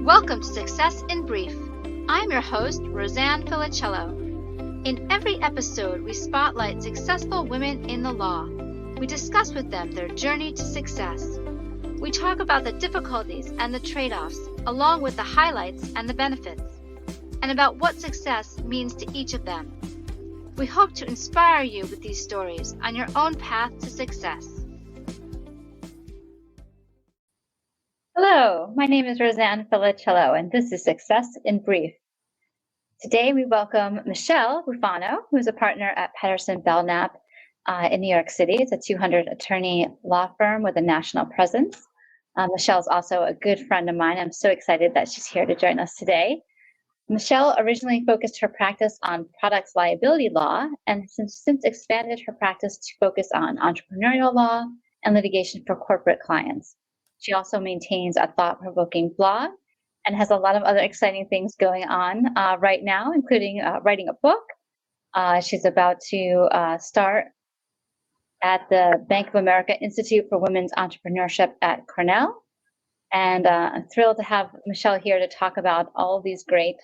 Welcome to Success in Brief. I'm your host, Rosanne Felicello. In every episode, we spotlight successful women in the law. We discuss with them their journey to success. We talk about the difficulties and the trade-offs, along with the highlights and the benefits, and about what success means to each of them. We hope to inspire you with these stories on your own path to success. Hello, my name is Rosanne Felicello, and this is Success in Brief. Today, we welcome Michelle Bufano, who is a partner at Patterson Belknap in New York City. It's a 200-attorney law firm with a national presence. Michelle is also a good friend of mine. I'm so excited that she's here to join us today. Michelle originally focused her practice on products liability law and since expanded her practice to focus on entrepreneurial law and litigation for corporate clients. She also maintains a thought-provoking blog and has a lot of other exciting things going on right now, including writing a book. She's about to start at the Bank of America Institute for Women's Entrepreneurship at Cornell. And I'm thrilled to have Michelle here to talk about all of these great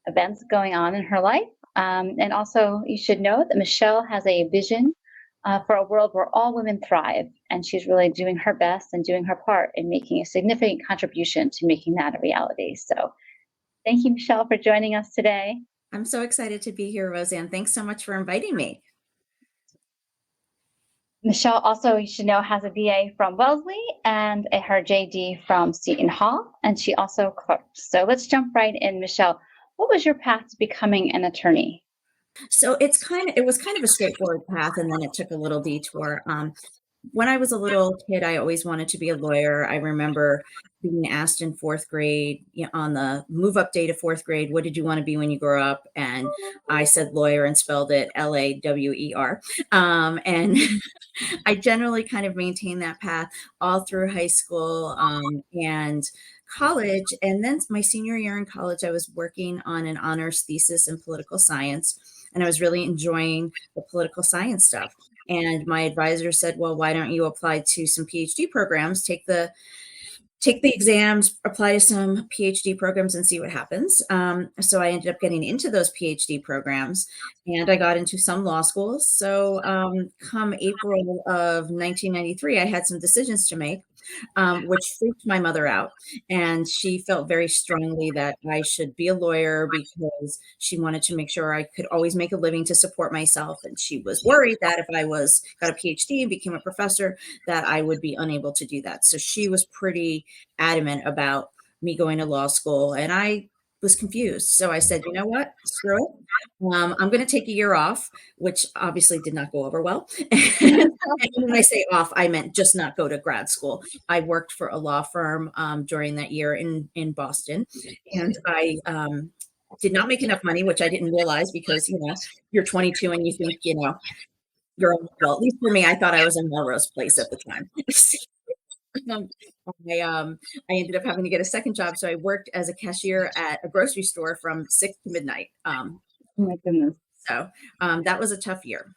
events going on in her life. And also, you should know that Michelle has a vision for a world where all women thrive, and she's really doing her best and doing her part in making a significant contribution to making that a reality. So thank you, Michelle, for joining us today. I'm so excited to be here, Roseanne. Thanks so much for inviting me. Michelle also, you should know, has a BA from Wellesley and her JD from Seton Hall, and she also clerks. So let's jump right in, Michelle. What was your path to becoming an attorney? So it was kind of a straightforward path, and then it took a little detour. When I was a little kid, I always wanted to be a lawyer. I remember being asked in fourth grade, on the move up day to fourth grade, what did you want to be when you grow up? And I said lawyer and spelled it Lawer. And I generally kind of maintained that path all through high school and college. And then my senior year in college, I was working on an honors thesis in political science, and I was really enjoying the political science stuff. And my advisor said, well, why don't you apply to some PhD programs, take the exams, apply to some PhD programs and see what happens. So I ended up getting into those PhD programs, and I got into some law schools. So come April of 1993, I had some decisions to make, which freaked my mother out. And she felt very strongly that I should be a lawyer because she wanted to make sure I could always make a living to support myself. And she was worried that if I got a PhD and became a professor, that I would be unable to do that. So she was pretty adamant about me going to law school, and I was confused. So I said, you know what, screw it. I'm going to take a year off, which obviously did not go over well. And when I say off, I meant just not go to grad school. I worked for a law firm during that year in Boston, and I did not make enough money, which I didn't realize because, you're 22 and you think, well, at least for me, I thought I was in Melrose Place at the time. I ended up having to get a second job. So I worked as a cashier at a grocery store from 6 to midnight. Oh my goodness. So that was a tough year.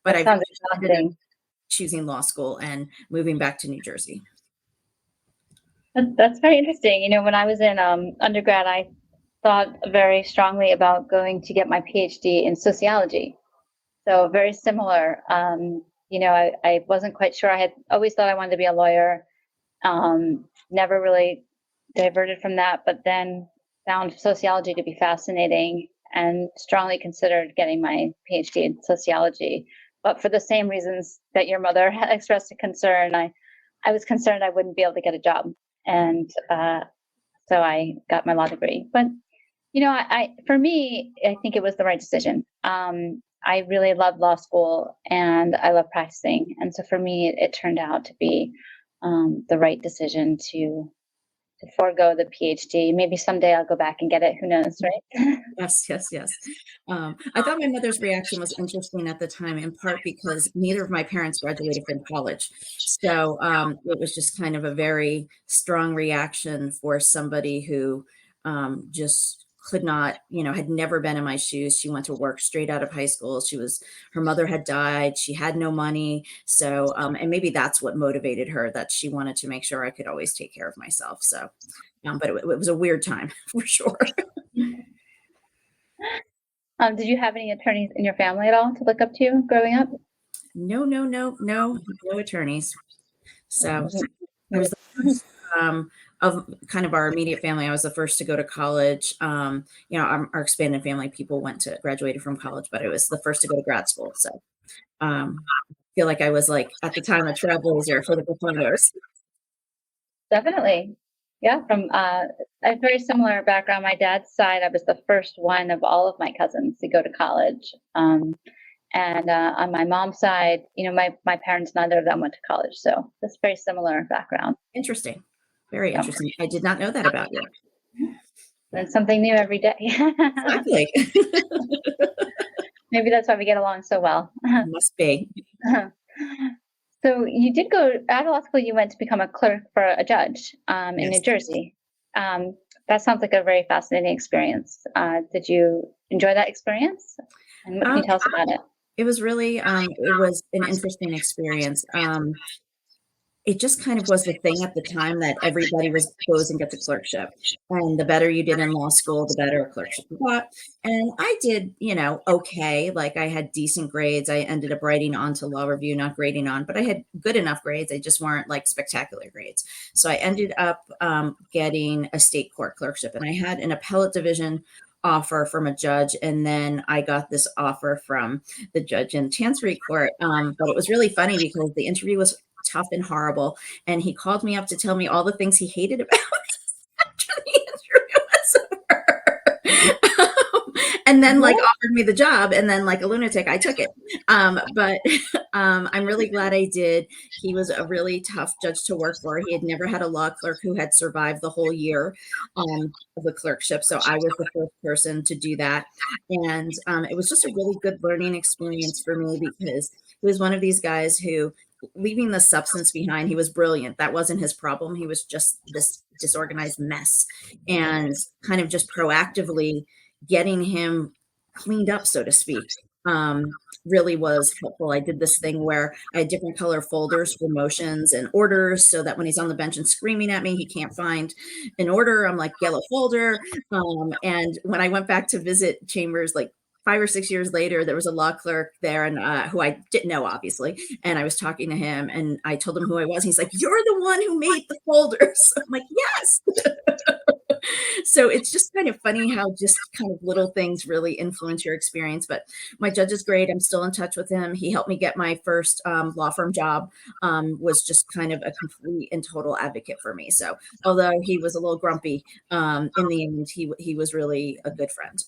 But I ended up choosing law school and moving back to New Jersey. That's very interesting. When I was in undergrad, I thought very strongly about going to get my PhD in sociology. So very similar. I wasn't quite sure. I had always thought I wanted to be a lawyer. Never really diverted from that, but then found sociology to be fascinating and strongly considered getting my PhD in sociology. But for the same reasons that your mother had expressed a concern, I was concerned I wouldn't be able to get a job. And so I got my law degree. But, for me, I think it was the right decision. I really love law school and I love practicing. And so for me, it turned out to be the right decision to forego the PhD. Maybe someday I'll go back and get it. Who knows, right? Yes. I thought my mother's reaction was interesting at the time, in part because neither of my parents graduated from college. So it was just kind of a very strong reaction for somebody who just could not, had never been in my shoes. She went to work straight out of high school. Her mother had died. She had no money. So, and maybe that's what motivated her, that she wanted to make sure I could always take care of myself. So But it was a weird time for sure. Did you have any attorneys in your family at all to look up to growing up? No attorneys. So I was the first of kind of our immediate family. I was the first to go to college. Our expanded family, people graduated from college, but I was the first to go to grad school. So I feel like I was like at the time a trailblazer for the Bufanos. Definitely. Yeah, from a very similar background. My dad's side, I was the first one of all of my cousins to go to college. And on my mom's side, my parents, neither of them went to college. So that's very similar background. Interesting. Very So, interesting. I did not know that about you. and something new every day. Exactly. Maybe that's why we get along so well. Must be. So you did go out of law school. You went to become a clerk for a judge in Yes. New Jersey. That sounds like a very fascinating experience. Did you enjoy that experience? And what can you tell us about it? It was really, it was an interesting experience. It just kind of was the thing at the time that everybody goes and gets a clerkship. And the better you did in law school, the better a clerkship you got. And I did, okay. Like I had decent grades. I ended up writing on to law review, not grading on, but I had good enough grades. They just weren't like spectacular grades. So I ended up getting a state court clerkship, and I had an appellate division offer from a judge, and then I got this offer from the judge in Chancery Court. But it was really funny because the interview was tough and horrible, and he called me up to tell me all the things he hated about after the interview was over. And then like offered me the job, and then like a lunatic I took it. But I'm really glad I did. He was a really tough judge to work for. He had never had a law clerk who had survived the whole year of the clerkship, so I was the first person to do that. And it was just a really good learning experience for me, because he was one of these guys who, leaving the substance behind, he was brilliant. That wasn't his problem. He was just this disorganized mess, and kind of just proactively getting him cleaned up, so to speak, really was helpful. I did this thing where I had different color folders for motions and orders, so that when he's on the bench and screaming at me, he can't find an order. I'm like, yellow folder. And when I went back to visit chambers, like 5 or 6 years later, there was a law clerk there, and who I didn't know, obviously. And I was talking to him, and I told him who I was. He's like, "You're the one who made the folders." I'm like, "Yes." So it's just kind of funny how just kind of little things really influence your experience. But my judge is great. I'm still in touch with him. He helped me get my first law firm job, was just kind of a complete and total advocate for me. So although he was a little grumpy, in the end, he was really a good friend.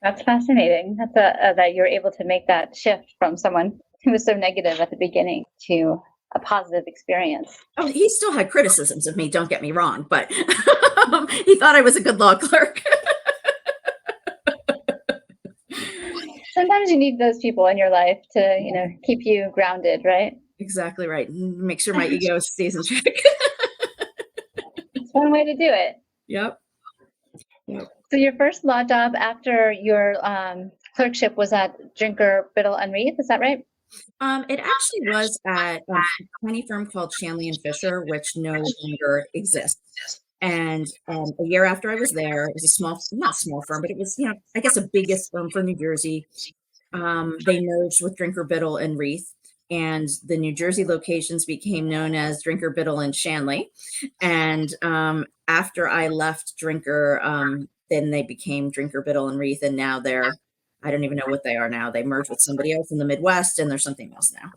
That's fascinating. That's that you're able to make that shift from someone who was so negative at the beginning to a positive experience. Oh, he still had criticisms of me, don't get me wrong, but he thought I was a good law clerk. Sometimes you need those people in your life to, keep you grounded, right? Exactly right. Make sure my ego stays in check. It's one way to do it. Yep. So your first law job after your clerkship was at Drinker, Biddle and Reed, is that right? It actually was at a tiny firm called Shanley and Fisher, which no longer exists. And a year after I was there, it was not small firm, but it was, I guess a biggest firm for New Jersey. They merged with Drinker, Biddle and Reith, and the New Jersey locations became known as Drinker, Biddle and Shanley. And after I left Drinker, then they became Drinker, Biddle and Reith, and now I don't even know what they are now. They merged with somebody else in the Midwest, and there's something else now.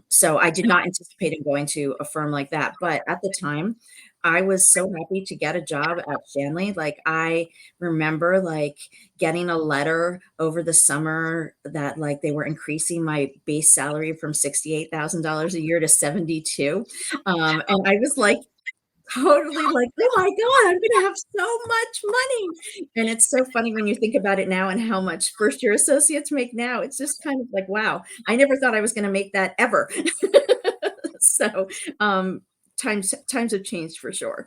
So I did not anticipate in going to a firm like that. But at the time, I was so happy to get a job at Shanley. Like I remember like getting a letter over the summer that like they were increasing my base salary from $68,000 a year to 72. And I was like, totally like, oh my God, I'm going to have so much money. And it's so funny when you think about it now and how much first year associates make now. It's just kind of like, wow, I never thought I was going to make that ever. So times have changed for sure.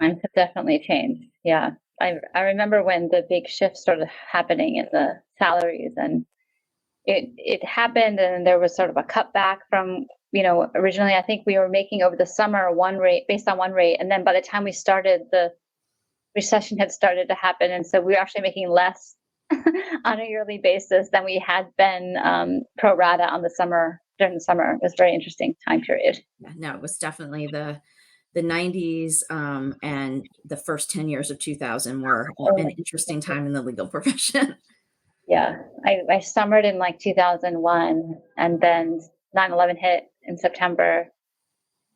Times have definitely changed. Yeah. I remember when the big shift started happening in the salaries, and it happened, and there was sort of a cutback from originally I think we were making over the summer one rate based on one rate. And then by the time we started, the recession had started to happen. And so we were actually making less on a yearly basis than we had been pro rata during the summer. It was a very interesting time period. Yeah, no, it was definitely the 90s, and the first 10 years of 2000 were an interesting time in the legal profession. Yeah, I summered in like 2001, and then 9/11 hit in September.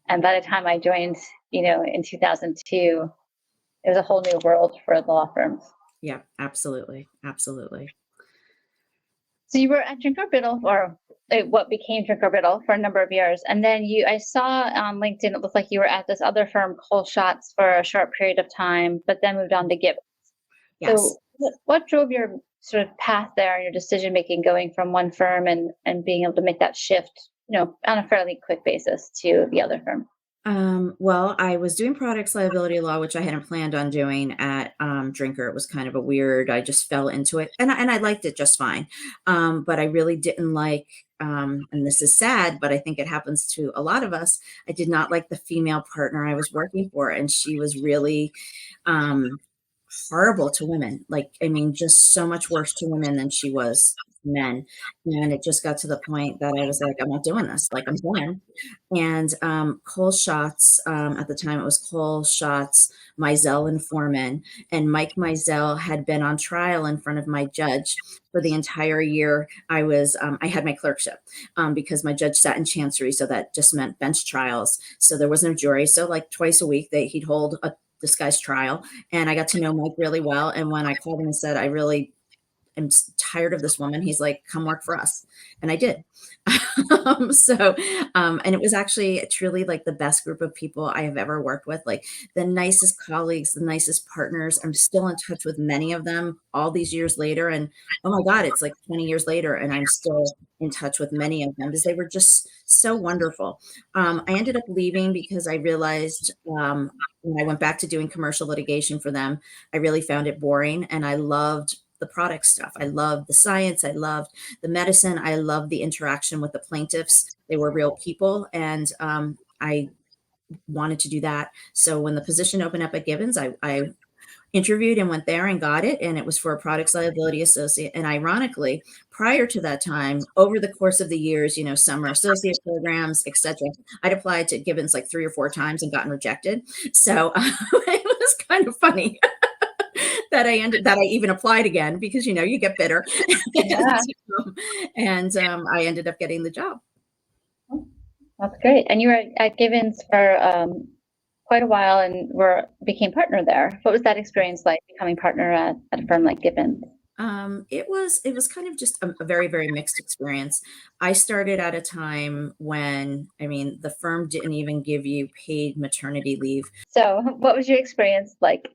And by the time I joined, in 2002, it was a whole new world for the law firms. Yeah, absolutely. Absolutely. So you were at Drinker Biddle, or what became Drinker Biddle, for a number of years. And then I saw on LinkedIn, it looked like you were at this other firm, Cole Shots, for a short period of time, but then moved on to Gibbons. Yes. So what drove your sort of path there and your decision making, going from one firm and being able to make that shift, on a fairly quick basis, to the other firm? Well, I was doing products liability law, which I hadn't planned on doing at Drinker. It was kind of I just fell into it, and I liked it just fine. But I really didn't like, and this is sad, but I think it happens to a lot of us. I did not like the female partner I was working for, and she was really horrible to women. Like, I mean, just so much worse to women than she was men. And it just got to the point that I was like, I'm not doing this. Like, I'm done. And Cole Shots, at the time it was Cole Shots, Mizell and Foreman. And Mike Mizell had been on trial in front of my judge for the entire year. I had my clerkship because my judge sat in chancery. So that just meant bench trials. So there was no jury. So like twice a week he'd hold a disguised trial. And I got to know Mike really well. And when I called him and said, I really am tired of this woman, he's like, come work for us. And I did. And it was actually truly like the best group of people I have ever worked with, like the nicest colleagues, the nicest partners. I'm still in touch with many of them all these years later. And oh my God, it's like 20 years later, and I'm still in touch with many of them because they were just so wonderful. I ended up leaving because I realized, when I went back to doing commercial litigation for them, I really found it boring, and I loved the product stuff. I loved the science. I loved the medicine. I loved the interaction with the plaintiffs. They were real people. And I wanted to do that. So when the position opened up at Gibbons, I interviewed and went there and got it. And it was for a products liability associate. And ironically, prior to that time, over the course of the years, summer associate programs, etc., I'd applied to Gibbons like 3 or 4 times and gotten rejected. So it was kind of funny. that I even applied again, because you get bitter. Yeah. And I ended up getting the job. That's great. And you were at Gibbons for quite a while and became partner there. What was that experience like, becoming partner at a firm like Gibbons? It was kind of just a very, very mixed experience. I started at a time when, the firm didn't even give you paid maternity leave. So what was your experience like,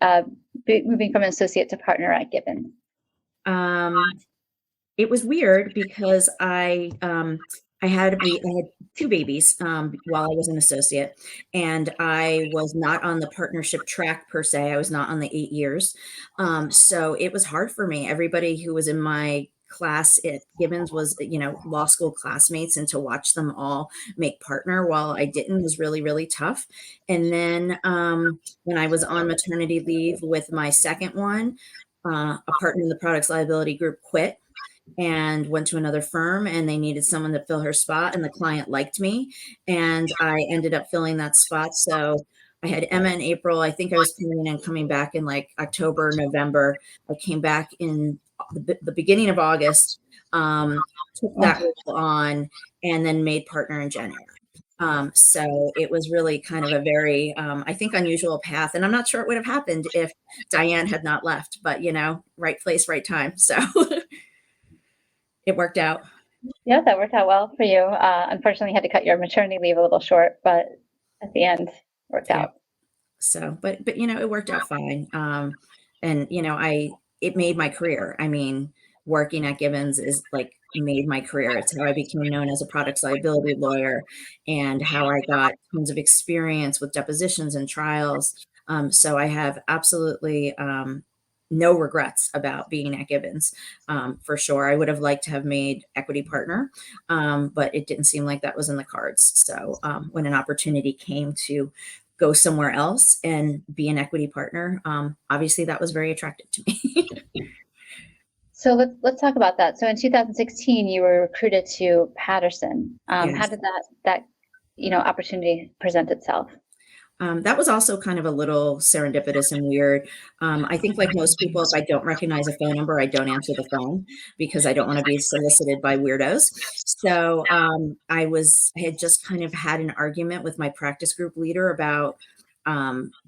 moving from an associate to partner at Gibbons? It was weird because I had 2 babies while I was an associate, and I was not on the partnership track per se. I was not on the 8 years. So it was hard for me. Everybody who was in my class at Gibbons was, law school classmates, and to watch them all make partner while I didn't was really, really tough. And then when I was on maternity leave with my second one, a partner in the products liability group quit and went to another firm, and they needed someone to fill her spot, and the client liked me, and I ended up filling that spot. So I had Emma in April. I think I was coming back in like October, November. I came back in the beginning of August, took that role on, and then made partner in January. So it was really kind of a very, I think, unusual path. And I'm not sure it would have happened if Diane had not left, but right place, right time. So it worked out. Yeah, that worked out well for you. Unfortunately, you had to cut your maternity leave a little short, but at the end, worked out. So, but it worked out fine. And it made my career. Working at Gibbons made my career. It's how I became known as a products liability lawyer, and how I got tons of experience with depositions and trials. So I have absolutely no regrets about being at Gibbons. For sure. I would have liked to have made equity partner, but it didn't seem like that was in the cards. So when an opportunity came to go somewhere else and be an equity partner, obviously that was very attractive to me. So let's talk about that. So in 2016, you were recruited to Patterson. Yes. How did that opportunity present itself? That was also kind of a little serendipitous and weird. I think, like most people, if I don't recognize a phone number, I don't answer the phone because I don't want to be solicited by weirdos. So I had just kind of had an argument with my practice group leader about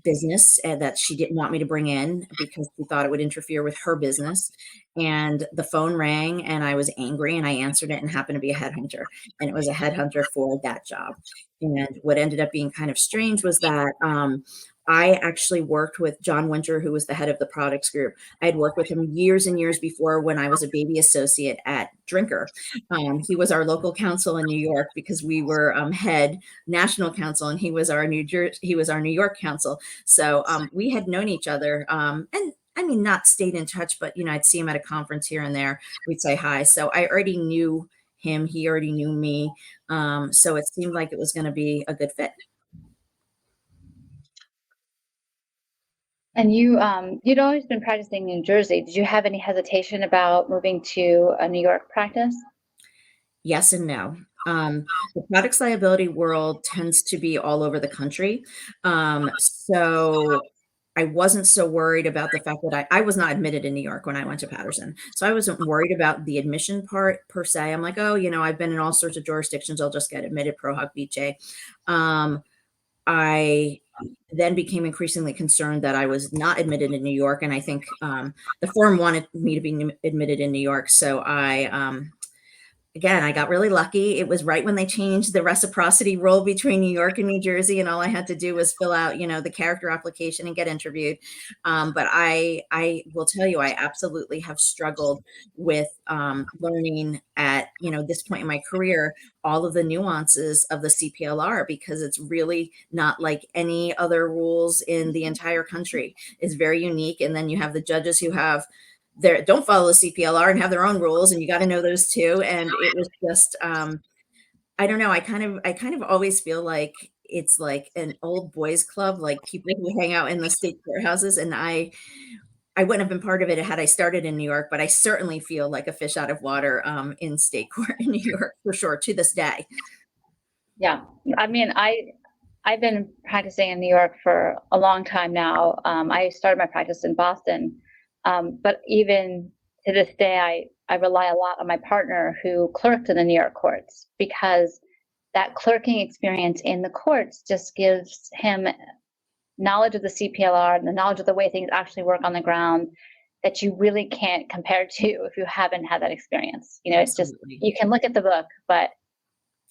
business that she didn't want me to bring in because she thought it would interfere with her business. And the phone rang and I was angry and I answered it and happened to be a headhunter. And it was a headhunter for that job. And what ended up being kind of strange was that I actually worked with John Winter, who was the head of the products group. I had worked with him years and years before when I was a baby associate at Drinker. He was our local counsel in New York because we were head national counsel, and he was our New York counsel. So we had known each other, and I mean, not stayed in touch, but I'd see him at a conference here and there. We'd say hi. So I already knew him. He already knew me. So it seemed like it was going to be a good fit. And you'd always been practicing in New Jersey. Did you have any hesitation about moving to a New York practice? Yes and no. The products liability world tends to be all over the country. So I wasn't so worried about the fact that I was not admitted in New York when I went to Patterson. So I wasn't worried about the admission part per se. I'm like, oh, I've been in all sorts of jurisdictions. I'll just get admitted pro hoc vice. I then became increasingly concerned that I was not admitted in New York. And I think the firm wanted me to be admitted in New York. So again, I got really lucky. It was right when they changed the reciprocity rule between New York and New Jersey, and all I had to do was fill out, the character application and get interviewed. But I will tell you, I absolutely have struggled with learning at, this point in my career, all of the nuances of the CPLR, because it's really not like any other rules in the entire country. It's very unique. And then you have the judges who don't follow the CPLR and have their own rules, and you got to know those too. And it was just, I don't know. I kind of always feel like it's like an old boys club, like people who hang out in the state courthouses. And I wouldn't have been part of it had I started in New York, but I certainly feel like a fish out of water in state court in New York for sure to this day. Yeah, I mean, I've been practicing in New York for a long time now. I started my practice in Boston. But even to this day, I rely a lot on my partner who clerked in the New York courts, because that clerking experience in the courts just gives him knowledge of the CPLR and the knowledge of the way things actually work on the ground that you really can't compare to if you haven't had that experience. It's just, you can look at the book, but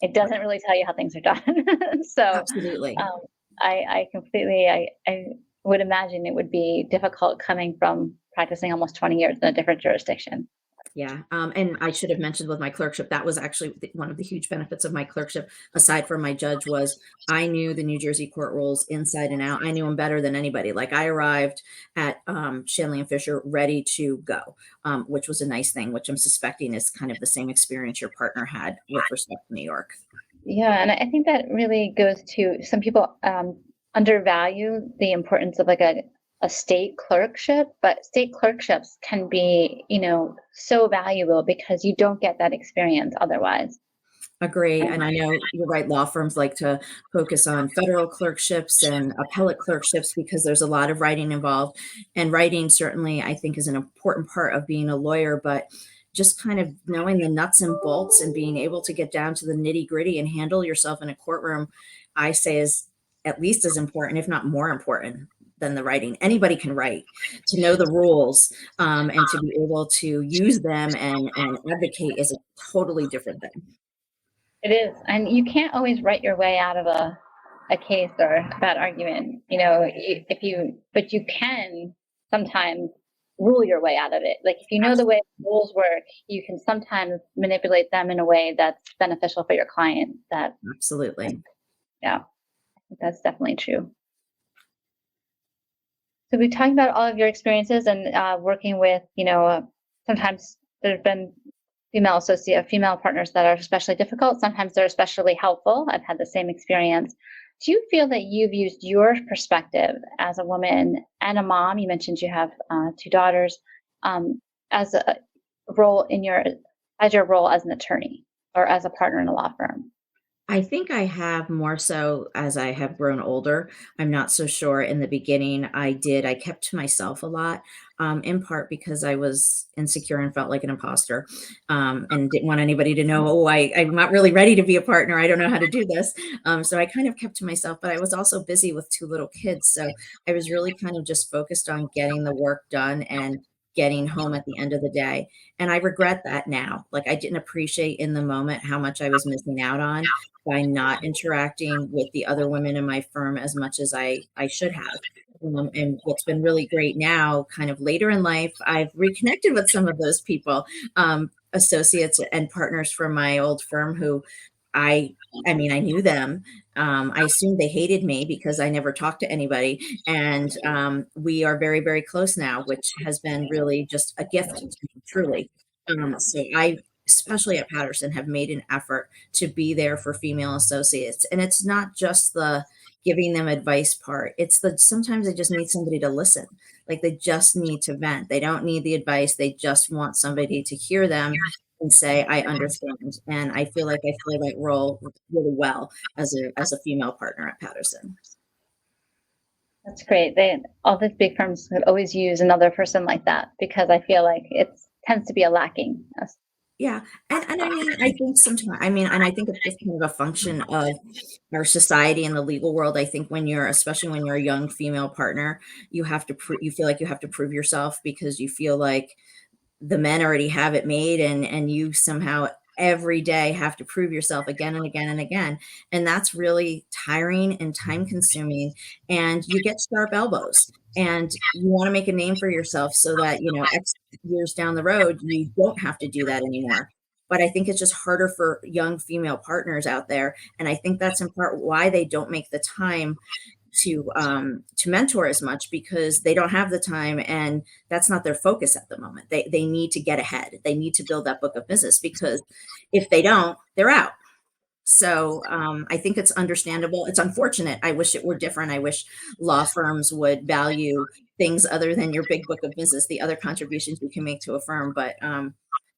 it doesn't really tell you how things are done. So Absolutely. I completely, I would imagine it would be difficult coming from practicing almost 20 years in a different jurisdiction. Yeah. And I should have mentioned with my clerkship, that was actually one of the huge benefits of my clerkship, aside from my judge, was I knew the New Jersey court rules inside and out. I knew them better than anybody. Like, I arrived at Shanley and Fisher ready to go, which was a nice thing, which I'm suspecting is kind of the same experience your partner had with respect to New York. Yeah. And I think that really goes to some people undervalue the importance of like a state clerkship, but state clerkships can be, so valuable because you don't get that experience otherwise. Agree. And I know you're right. Law firms like to focus on federal clerkships and appellate clerkships because there's a lot of writing involved. And writing certainly, I think, is an important part of being a lawyer, but just kind of knowing the nuts and bolts and being able to get down to the nitty gritty and handle yourself in a courtroom, I say is at least as important, if not more important than the writing. Anybody can write. To know the rules and to be able to use them and advocate is a totally different thing. It is. And you can't always write your way out of a case or a bad argument, but you can sometimes rule your way out of it. Like, if you know the way rules work, you can sometimes manipulate them in a way that's beneficial for your client. Absolutely. Yeah, that's definitely true. So we talked about all of your experiences and working with, sometimes there have been female partners that are especially difficult. Sometimes they're especially helpful. I've had the same experience. Do you feel that you've used your perspective as a woman and a mom? You mentioned you have two daughters, as a role as your role as an attorney or as a partner in a law firm. I think I have more so as I have grown older. I'm not so sure. In the beginning, I kept to myself a lot, in part because I was insecure and felt like an imposter, and didn't want anybody to know, oh, I'm not really ready to be a partner. I don't know how to do this. So I kind of kept to myself, but I was also busy with two little kids. So I was really kind of just focused on getting the work done and getting home at the end of the day. And I regret that now. Like, I didn't appreciate in the moment how much I was missing out on by not interacting with the other women in my firm as much as I should have. And what's been really great now, kind of later in life, I've reconnected with some of those people, associates and partners from my old firm who I I mean, I knew them. I assumed they hated me because I never talked to anybody. And we are very, very close now, which has been really just a gift to me, truly. So I, especially at Patterson, have made an effort to be there for female associates. And it's not just the giving them advice part. It's the sometimes they just need somebody to listen. Like, they just need to vent. They don't need the advice. They just want somebody to hear them and say, I understand. And I feel like I play that role really well as a female partner at Patterson. That's great. All these big firms could always use another person like that because I feel like it tends to be a lacking. Yeah. And I mean, I think sometimes, I mean, and I think it's just kind of a function of our society and the legal world. I think when you're, especially when you're a young female partner, you feel like you have to prove yourself because you feel like the men already have it made, and you somehow every day have to prove yourself again and again and again. And that's really tiring and time consuming, and you get sharp elbows, and you want to make a name for yourself so that, X years down the road, you don't have to do that anymore. But I think it's just harder for young female partners out there. And I think that's in part why they don't make the time to mentor as much, because they don't have the time, and that's not their focus at the moment. They need to get ahead. They need to build that book of business, because if they don't, they're out. So I think it's understandable. It's unfortunate. I wish it were different. I wish law firms would value things other than your big book of business, the other contributions you can make to a firm. But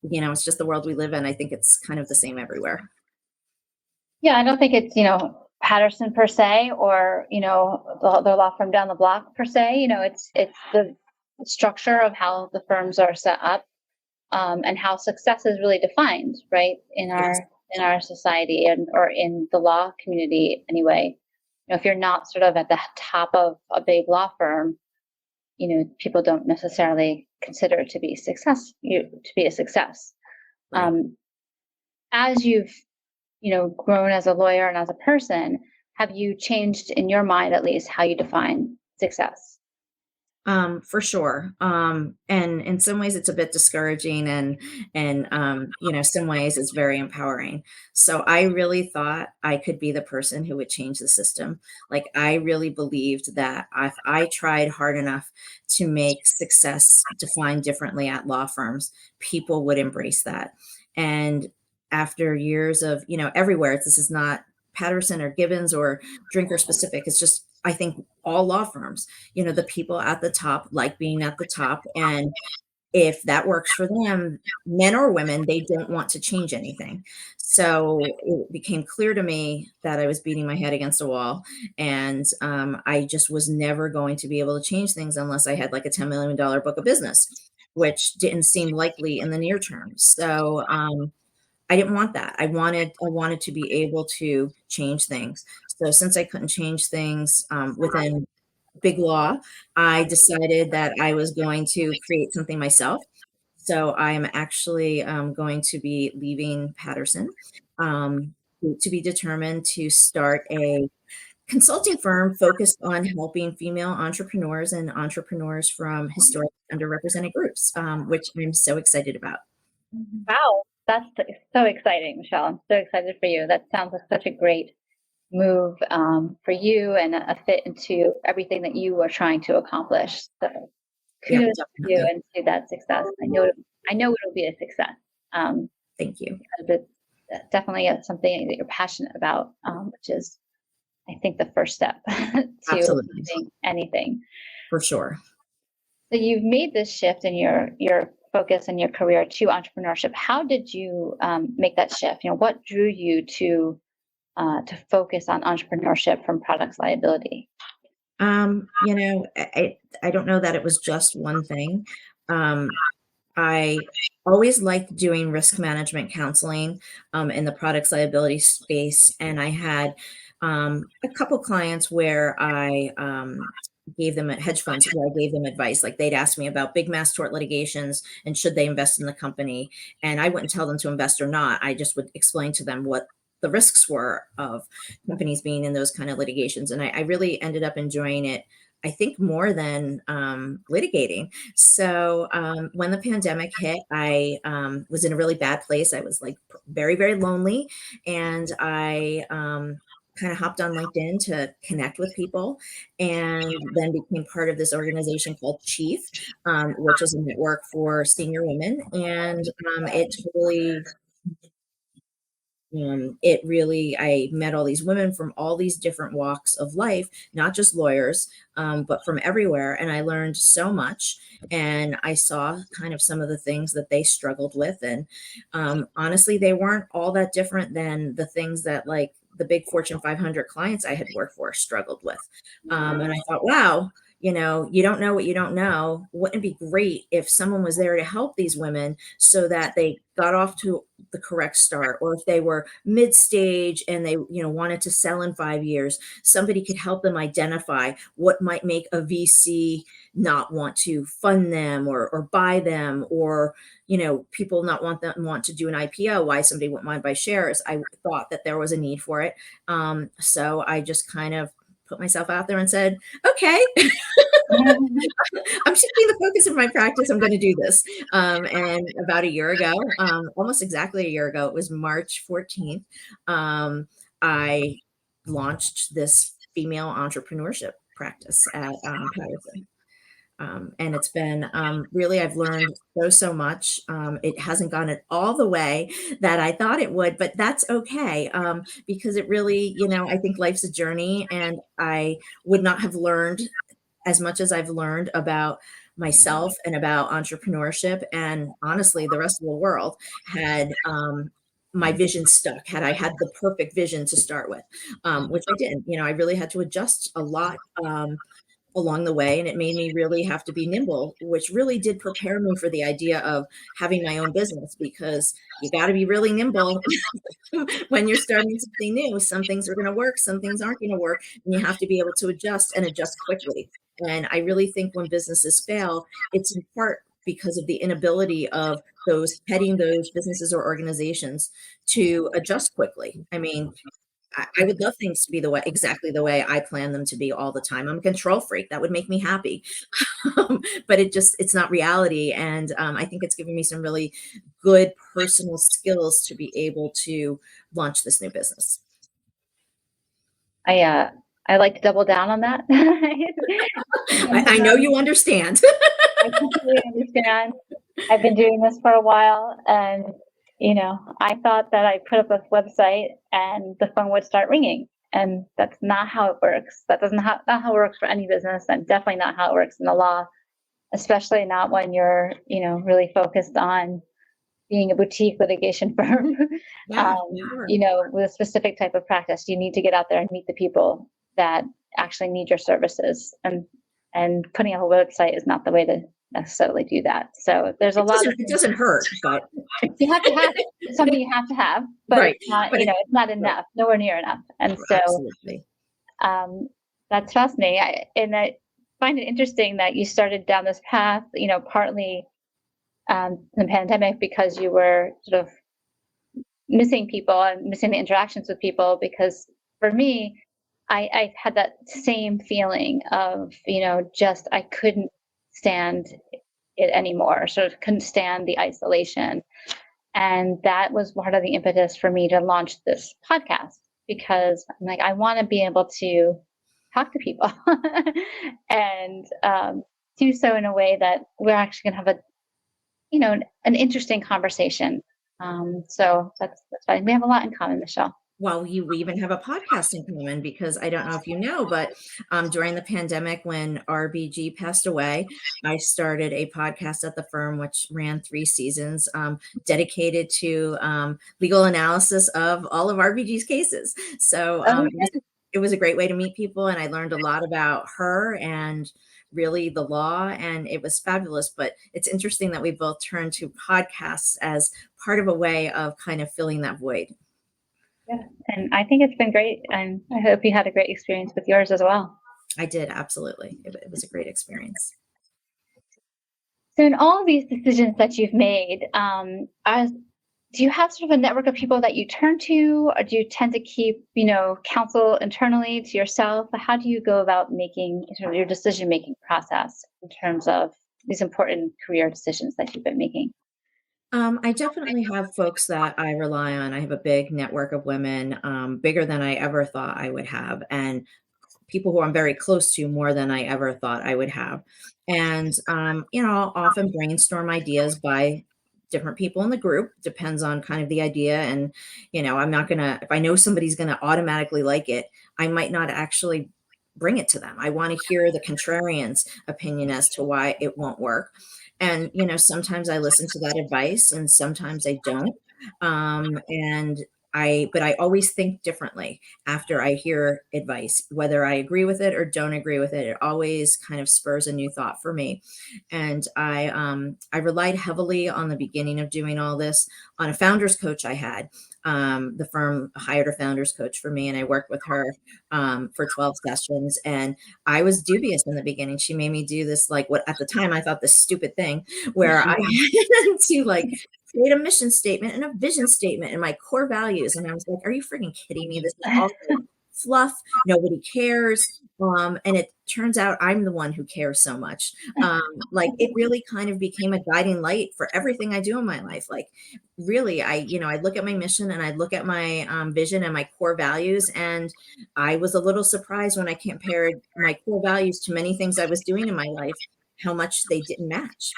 it's just the world we live in. I think it's kind of the same everywhere. Yeah, I don't think it's, Patterson per se, or, the law firm down the block per se. It's the structure of how the firms are set up, and how success is really defined, right, in our society or in the law community anyway. If you're not sort of at the top of a big law firm, people don't necessarily consider it to be a success. Right. As you've grown as a lawyer and as a person, have you changed in your mind, at least, how you define success? For sure. And in some ways it's a bit discouraging, and some ways it's very empowering. So I really thought I could be the person who would change the system. Like, I really believed that if I tried hard enough to make success defined differently at law firms, people would embrace that. And after years of, everywhere, this is not Patterson or Gibbons or Drinker specific. It's just, I think, all law firms, the people at the top like being at the top. And if that works for them, men or women, they don't want to change anything. So it became clear to me that I was beating my head against a wall. And I just was never going to be able to change things unless I had like a $10 million book of business, which didn't seem likely in the near term. So I didn't want that. I wanted to be able to change things. So since I couldn't change things within big law, I decided that I was going to create something myself. So I'm actually going to be leaving Patterson, to be determined to start a consulting firm focused on helping female entrepreneurs and entrepreneurs from historic underrepresented groups, which I'm so excited about. Wow, that's so exciting, Michelle. I'm so excited for you. That sounds like such a great move for you and a fit into everything that you were trying to accomplish. So Yeah, kudos to you definitely. and to that success. I know it'll be a success. Thank you. Because it's definitely something that you're passionate about, which is, I think, the first step to Absolutely. achieving anything. For sure. So you've made this shift in your focus and your career to entrepreneurship. How did you make that shift? What drew you to focus on entrepreneurship from products liability? I don't know that it was just one thing. Um, I always liked doing risk management counseling in the products liability space, and I had a couple clients where I gave them hedge funds where I gave them advice. Like they'd ask me about big mass tort litigations and should they invest in the company, and I wouldn't tell them to invest or not. I just would explain to them what the risks were of companies being in those kind of litigations, and I really ended up enjoying it. I think more than litigating. So when the pandemic hit, I was in a really bad place. I was like very, very lonely. And I kind of hopped on LinkedIn to connect with people and then became part of this organization called Chief, which is a network for senior women. And I met all these women from all these different walks of life, not just lawyers, but from everywhere. And I learned so much. And I saw kind of some of the things that they struggled with. And honestly, they weren't all that different than the things that like the big Fortune 500 clients I had worked for struggled with. And I thought, wow, you don't know what you don't know. Wouldn't it be great if someone was there to help these women so that they got off to the correct start, or if they were mid-stage and they wanted to sell in 5 years, somebody could help them identify what might make a VC not want to fund them or buy them, or people not want to do an IPO, why somebody wouldn't want to buy shares. I thought that there was a need for it, so I just kind of put myself out there and said, okay, I'm shifting the focus of my practice. I'm going to do this. And about a year ago, almost exactly a year ago, it was March 14th, I launched this female entrepreneurship practice at Patterson. And it's been really, I've learned so much. It hasn't gone it all the way that I thought it would, but that's okay, because it really, I think life's a journey, and I would not have learned as much as I've learned about myself and about entrepreneurship, and honestly, the rest of the world, had my vision stuck, had I had the perfect vision to start with, which I didn't. I really had to adjust a lot along the way, and it made me really have to be nimble, which really did prepare me for the idea of having my own business, because you got to be really nimble when you're starting something new. Some things are going to work, some things aren't going to work, and you have to be able to adjust and adjust quickly. And I really think when businesses fail, it's in part because of the inability of those heading those businesses or organizations to adjust quickly. I mean, I would love things to be exactly the way I plan them to be all the time. I'm a control freak. That would make me happy. But it's not reality. And I think it's given me some really good personal skills to be able to launch this new business. I like to double down on that. I know you understand. I completely understand. I've been doing this for a while, and I thought that I put up a website and the phone would start ringing, and that's not how it works. That doesn't not how it works for any business, and definitely not how it works in the law, especially not when you're really focused on being a boutique litigation firm. Yeah, sure. With a specific type of practice, you need to get out there and meet the people that actually need your services, and putting up a website is not the way to necessarily do that. So there's a lot of it doesn't hurt, but you have to have it. It's something you have to have, but right. it's not, But it's not enough, nowhere near enough. And so absolutely. That's fascinating. I find it interesting that you started down this path, partly the pandemic, because you were sort of missing people and missing the interactions with people. Because for me, I had that same feeling of, just I couldn't stand it anymore, sort of couldn't stand the isolation. And that was part of the impetus for me to launch this podcast. because I'm like, I want to be able to talk to people and do so in a way that we're actually going to have a, an interesting conversation. So that's fine. We have a lot in common, Michelle. Well, we even have a podcast in common because I don't know if you know, but during the pandemic, when RBG passed away, I started a podcast at the firm, which ran 3 seasons, dedicated to legal analysis of all of RBG's cases. So it was a great way to meet people, and I learned a lot about her and really the law, and it was fabulous. But it's interesting that we both turned to podcasts as part of a way of kind of filling that void. Yeah, and I think it's been great, and I hope you had a great experience with yours as well. I did, absolutely. It was a great experience. So in all of these decisions that you've made, do you have sort of a network of people that you turn to, or do you tend to keep, counsel internally to yourself? How do you go about making sort of your decision-making process in terms of these important career decisions that you've been making? I definitely have folks that I rely on. I have a big network of women, bigger than I ever thought I would have, and people who I'm very close to more than I ever thought I would have. And, I'll often brainstorm ideas by different people in the group, depends on kind of the idea. And, I'm not going to, if I know somebody's going to automatically like it, I might not actually bring it to them. I want to hear the contrarian's opinion as to why it won't work. And, sometimes I listen to that advice and sometimes I don't. But I always think differently after I hear advice, whether I agree with it or don't agree with it. It always kind of spurs a new thought for me. And I relied heavily on the beginning of doing all this on a founder's coach I had. The firm hired a founder's coach for me, and I worked with her for 12 sessions. And I was dubious in the beginning. She made me do this, like, what at the time I thought this stupid thing, where I had to create a mission statement and a vision statement and my core values. And I was like, are you freaking kidding me? This is all fluff. Nobody cares. And it turns out I'm the one who cares so much. It really kind of became a guiding light for everything I do in my life. Like, really, I look at my mission and I look at my vision and my core values. And I was a little surprised when I compared my core values to many things I was doing in my life, how much they didn't match.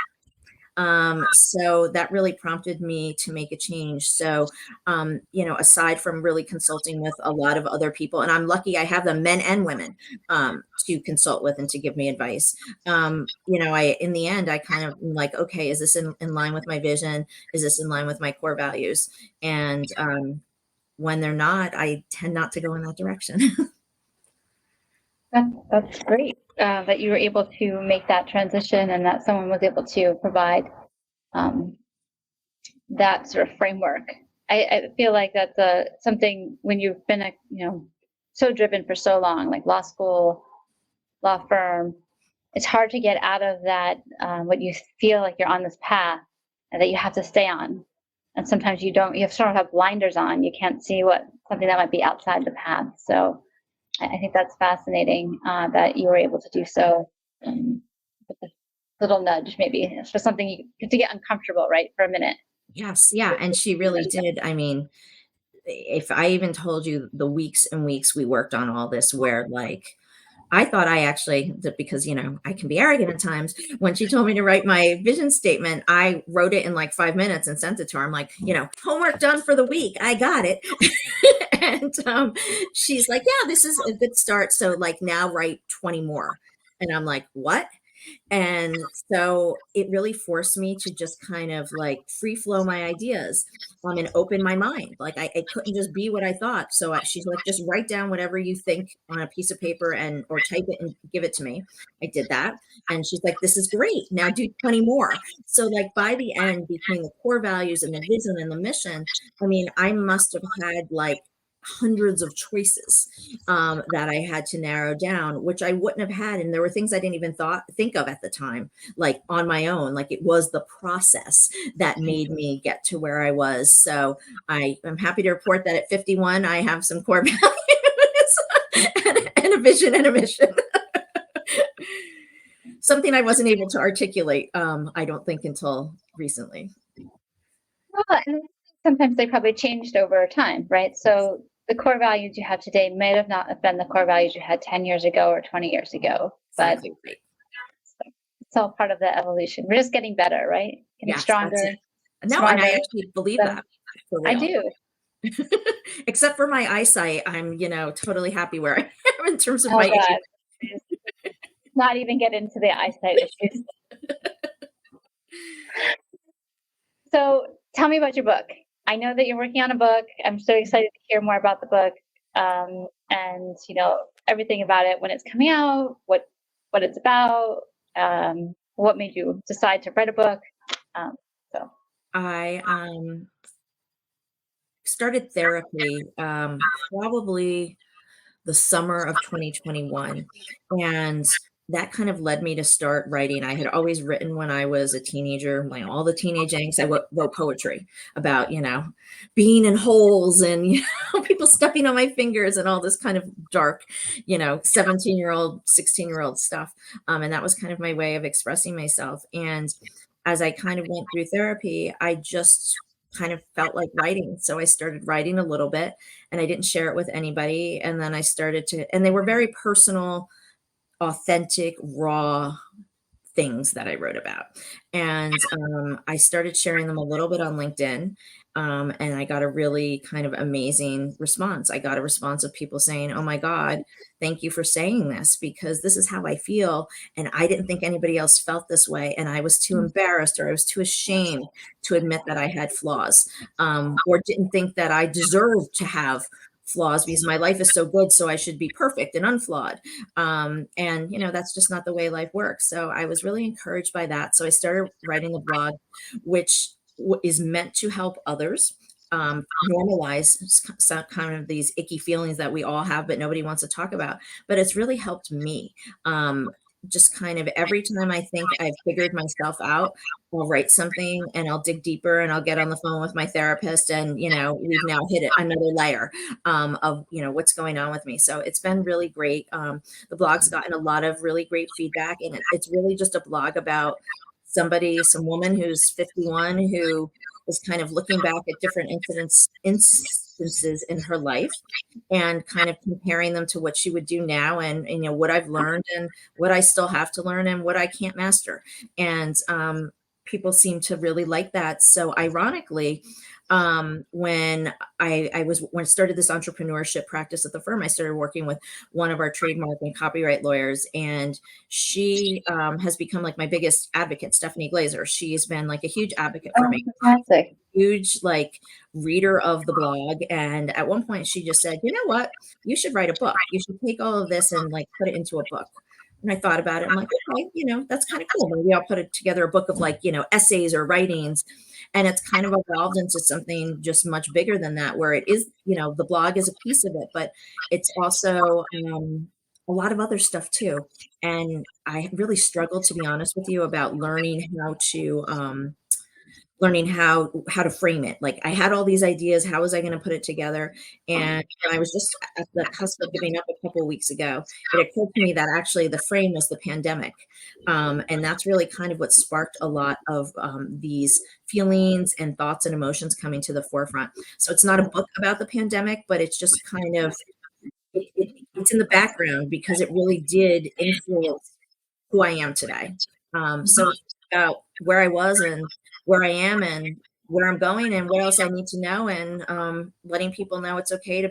So that really prompted me to make a change. So, aside from really consulting with a lot of other people, and I'm lucky I have them, men and women, to consult with and to give me advice. In the end, I kind of am like, okay, is this in line with my vision? Is this in line with my core values? And when they're not, I tend not to go in that direction. That's great that you were able to make that transition and that someone was able to provide that sort of framework. I feel like that's something when you've been so driven for so long, like law school, law firm, it's hard to get out of that, what you feel like you're on this path and that you have to stay on. And sometimes you have sort of have blinders on. You can't see something that might be outside the path. So I think that's fascinating that you were able to do so with a little nudge, maybe for something to get uncomfortable, right, for a minute. Yes. Yeah. And she really did. I mean, if I even told you the weeks and weeks we worked on all this, where I thought I actually, because, I can be arrogant at times. When she told me to write my vision statement, I wrote it in 5 minutes and sent it to her. I'm like, homework done for the week. I got it. And she's like, yeah, this is a good start. So now write 20 more. And I'm like, what? And so it really forced me to just kind of free flow my ideas and open my mind. I couldn't just be what I thought. So she's like, just write down whatever you think on a piece of paper or type it and give it to me. I did that. And she's like, this is great. Now do 20 more. So by the end, between the core values and the vision and the mission, I mean, I must have had hundreds of choices that I had to narrow down, which I wouldn't have had. And there were things I didn't even think of at the time, on my own. It was the process that made me get to where I was. So I am happy to report that at 51, I have some core values and a vision and a mission. Something I wasn't able to articulate, I don't think, until recently. Well, and sometimes they probably changed over time, right? So the core values you have today may have not have been the core values you had 10 years ago or 20 years ago, but Exactly right. it's all part of the evolution. We're just getting better, right? Getting Yes, that's stronger, it. No, and I smarter. actually believe So that for I real. do. Except for my eyesight, I'm, totally happy where I am in terms of Oh my age. God. Not even get into the eyesight issues. So tell me about your book. I know that you're working on a book. I'm so excited to hear more about the book, and everything about it, when it's coming out, what it's about, what made you decide to write a book. Um, so I started therapy probably the summer of 2021. And that kind of led me to start writing. I had always written when I was a teenager, like all the teenage angst. I wrote poetry about, being in holes and, people stepping on my fingers and all this kind of dark, 17-year-old, 16-year-old stuff. And that was kind of my way of expressing myself. And as I kind of went through therapy, I just kind of felt like writing. So I started writing a little bit and I didn't share it with anybody. And then I started to, and they were very personal, authentic, raw things that I wrote about. And I started sharing them a little bit on LinkedIn. And I got a really kind of amazing response. I got a response of people saying, "Oh my God, thank you for saying this because this is how I feel. And I didn't think anybody else felt this way. And I was too embarrassed or I was too ashamed to admit that I had flaws, or didn't think that I deserved to have flaws because my life is so good. So I should be perfect and unflawed." And that's just not the way life works. So I was really encouraged by that. So I started writing a blog, which is meant to help others normalize some kind of these icky feelings that we all have, but nobody wants to talk about. But it's really helped me. Just kind of every time I think I've figured myself out, I'll write something and I'll dig deeper and I'll get on the phone with my therapist and, we've now hit it another layer of, what's going on with me. So it's been really great. The blog's gotten a lot of really great feedback and it's really just a blog about some woman who's 51 who is kind of looking back at different instances in her life and kind of comparing them to what she would do now and what I've learned and what I still have to learn and what I can't master. And people seem to really like that. So ironically, when when I started this entrepreneurship practice at the firm, I started working with one of our trademark and copyright lawyers, and she has become like my biggest advocate, Stephanie Glazer. She's been like a huge advocate for oh, me, fantastic. huge like reader of the blog. And at one point she just said, "You know what? You should write a book. You should take all of this and like put it into a book." And I thought about it. I'm like, okay, that's kind of cool. Maybe I'll put it together a book of like, essays or writings. And it's kind of evolved into something just much bigger than that, where it is, the blog is a piece of it, but it's also a lot of other stuff too. And I really struggled, to be honest with you, about learning how to frame it. Like I had all these ideas. How was I going to put it together? And when I was just at the cusp of giving up a couple of weeks ago, it occurred to me that actually the frame was the pandemic. And that's really kind of what sparked a lot of these feelings and thoughts and emotions coming to the forefront. So it's not a book about the pandemic, but it's just kind of, it's in the background because it really did influence who I am today. So it's about where I was and where I am and where I'm going and what else I need to know, and letting people know it's okay to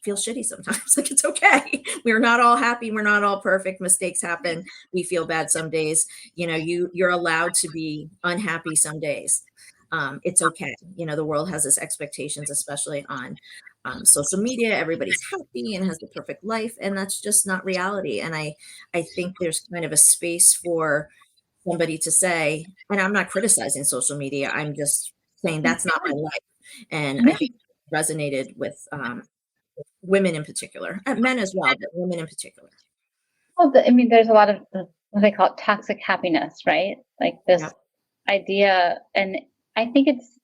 feel shitty sometimes. Like it's okay. We're not all happy. We're not all perfect. Mistakes happen. We feel bad some days. You're allowed to be unhappy some days. It's okay. The world has its expectations, especially on social media. Everybody's happy and has the perfect life, and that's just not reality. And I think there's kind of a space for somebody to say, and I'm not criticizing social media, I'm just saying that's not my life. And I think it resonated with women in particular, and men as well, but women in particular. Well, there's a lot of what they call toxic happiness, right? Like this Yeah. idea, and I think it's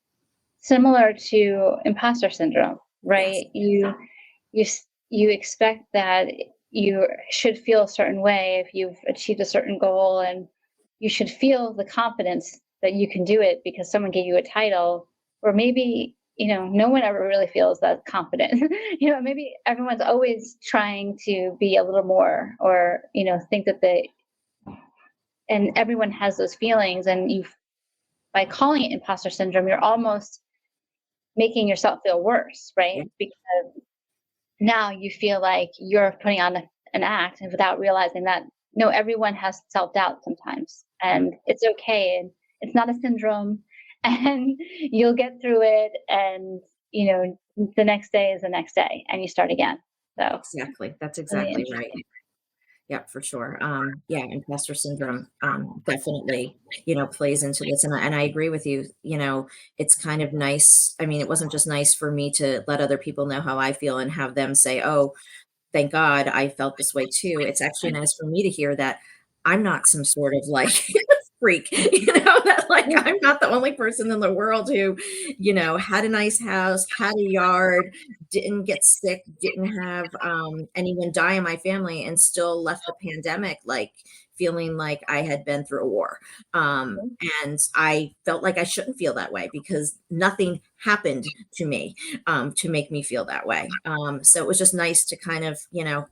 similar to imposter syndrome, right? Yes. You expect that you should feel a certain way if you've achieved a certain goal, and you should feel the confidence that you can do it because someone gave you a title, or maybe no one ever really feels that confident. Maybe everyone's always trying to be a little more, or, think that and everyone has those feelings. And by calling it imposter syndrome, you're almost making yourself feel worse, right? Because now you feel like you're putting on an act, and without realizing that, no, everyone has self-doubt sometimes, and it's okay. And it's not a syndrome, and you'll get through it. And, the next day is the next day, and you start again. So Exactly. That's really exactly right. interesting. Yeah, for sure. Yeah, imposter syndrome definitely, plays into this. And I agree with you. It's kind of nice. I mean, it wasn't just nice for me to let other people know how I feel and have them say, "Oh, thank God I felt this way too." It's actually nice for me to hear that I'm not some sort of like freak, that like I'm not the only person in the world who, had a nice house, had a yard, didn't get sick, didn't have anyone die in my family, and still left the pandemic like feeling like I had been through a war. And I felt like I shouldn't feel that way because nothing happened to me to make me feel that way. So it was just nice to kind of,